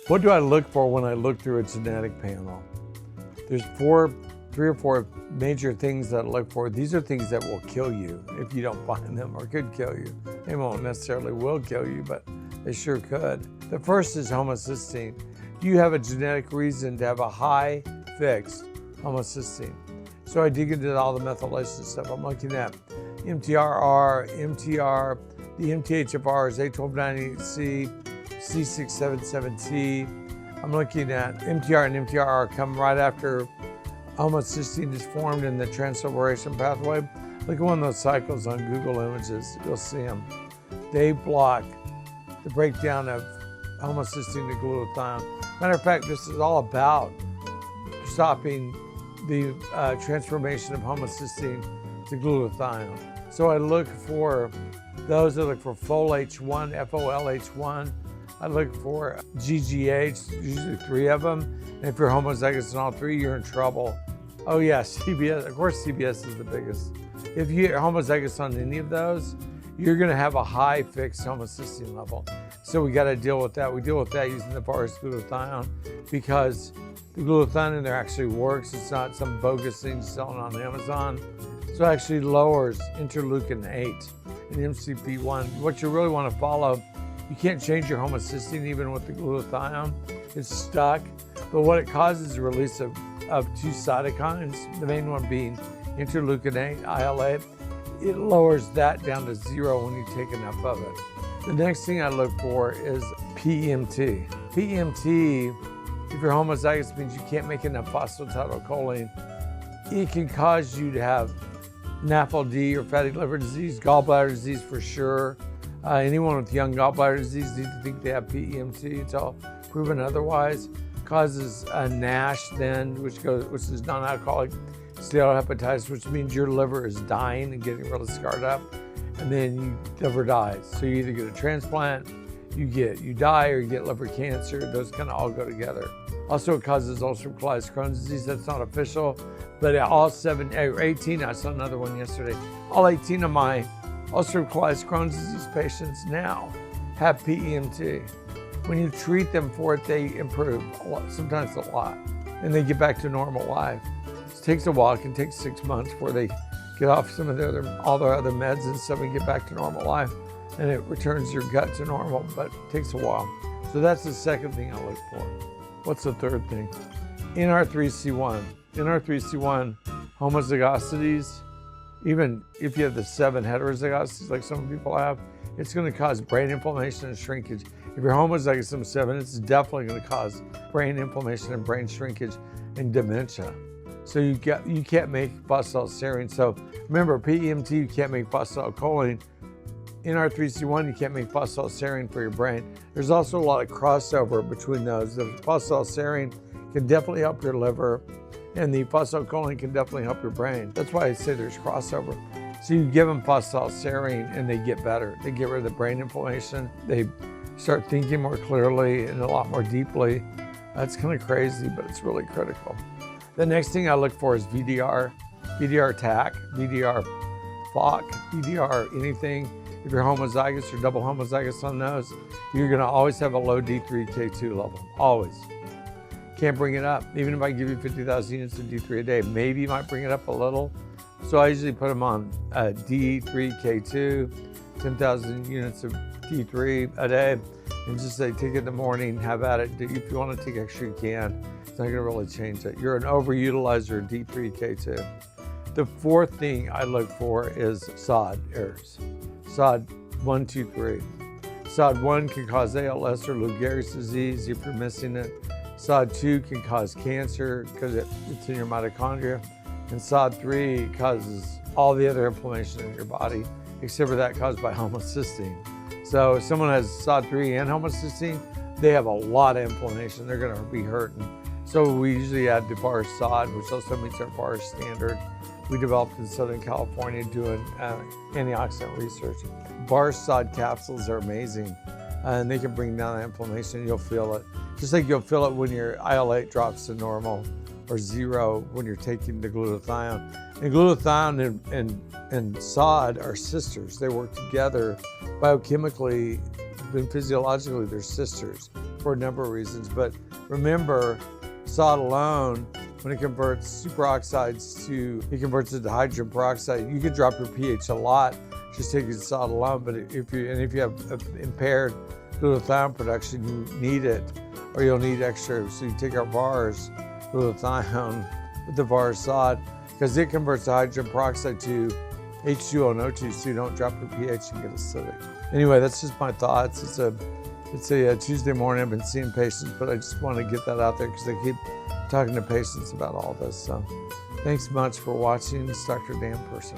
What do I look for when I look through a genetic panel? There's three or four major things that I look for. These are things that will kill you if you don't find them, or could kill you. They won't necessarily will kill you, but they sure could. The first is homocysteine. Do you have a genetic reason to have a high fixed homocysteine? So I dig into all the methylation stuff. I'm looking at MTRR, MTR, the MTHFRs, A1298C, C677T. I'm looking at MTR and MTRR come right after homocysteine is formed in the translocation pathway. Look at one of those cycles on Google Images. You'll see them. They block the breakdown of homocysteine to glutathione. Matter of fact, this is all about stopping the transformation of homocysteine to glutathione. So I look for those. I look for FOLH1, FOLH1. I look for GGH, usually 3 of them. And if you're homozygous in all 3, you're in trouble. Oh yeah, CBS, of course CBS is the biggest. If you're homozygous on any of those, you're gonna have a high fixed homocysteine level. So we gotta deal with that. We deal with that using the virus glutathione, because the glutathione in there actually works. It's not some bogus thing selling on Amazon. So it actually lowers interleukin 8 and MCP1. What you really wanna follow, you can't change your homocysteine even with the glutathione. It's stuck. But what it causes is the release of 2 cytokines, the main one being interleukin 8, IL-8. It lowers that down to 0 when you take enough of it. The next thing I look for is PEMT. PEMT, if you're homozygous, means you can't make enough phosphatidylcholine. It can cause you to have NAFLD or fatty liver disease, gallbladder disease for sure. Anyone with young gallbladder disease needs to think they have PEMT until proven otherwise. Causes NASH then, which is non-alcoholic steatohepatitis, which means your liver is dying and getting really scarred up, and then your liver dies. So you either get a transplant, you die, or you get liver cancer. Those kind of all go together. Also, it causes ulcerative colitis, Crohn's disease. That's not official, but all 18, I saw another one yesterday. All 18 of my ulcerative colitis, Crohn's disease patients now have PEMT. When you treat them for it, they improve a lot, sometimes a lot, and they get back to normal life. It takes a while. It can take 6 months before they get off some of all their other meds and stuff and get back to normal life, and it returns your gut to normal, but it takes a while. So that's the second thing I look for. What's the third thing? NR3C1. NR3C1 homozygosities, even if you have the 7 heterozygosities like some people have, it's going to cause brain inflammation and shrinkage. If you're homozygous in 7, it's definitely going to cause brain inflammation and brain shrinkage and dementia. So you can't make phosphatidylserine. So remember, PEMT, you can't make phosphatidylcholine. NR3C1, you can't make phosphatidylserine for your brain. There's also a lot of crossover between those. The phosphatidylserine can definitely help your liver, and the phosphatidylcholine can definitely help your brain. That's why I say there's crossover. So you give them phosphatidylserine and they get better. They get rid of the brain inflammation. They start thinking more clearly and a lot more deeply. That's kind of crazy, but it's really critical. The next thing I look for is VDR, VDR TAC, VDR FOC, VDR anything. If you're homozygous or double homozygous on those, you're gonna always have a low D3K2 level, always. Can't bring it up. Even if I give you 50,000 units of D3 a day, maybe you might bring it up a little. So I usually put them on D3K2, 10,000 units of D3 a day, and just say, take it in the morning, have at it. If you want to take extra, you can. It's not gonna really change it. You're an overutilizer of D3K2. The fourth thing I look for is SOD errors. SOD 1, 2, 3. SOD 1 can cause ALS or Lou Gehrig's disease if you're missing it. SOD 2 can cause cancer because it's in your mitochondria. And SOD 3 causes all the other inflammation in your body, except for that caused by homocysteine. So if someone has SOD 3 and homocysteine, they have a lot of inflammation. They're gonna be hurting. So we usually add the bar SOD, which also meets our bar standard. We developed in Southern California doing antioxidant research. Bar SOD capsules are amazing, and they can bring down the inflammation. You'll feel it. Just like you'll feel it when your IL-8 drops to normal or 0 when you're taking the glutathione. And glutathione and SOD are sisters. They work together biochemically. and physiologically they're sisters for a number of reasons. But remember, salt alone, when it converts superoxides it converts it to hydrogen peroxide. You can drop your pH a lot just taking salt alone, but if you have impaired glutathione production, you need it, or you'll need extra. So you take our VARs, glutathione, with the VARs salt, because it converts the hydrogen peroxide to H2O and O2, so you don't drop your pH and get acidic. Anyway, that's just my thoughts. It's a Tuesday morning. I've been seeing patients, but I just want to get that out there because I keep talking to patients about all this. So thanks much for watching. It's Dr. Dan Person.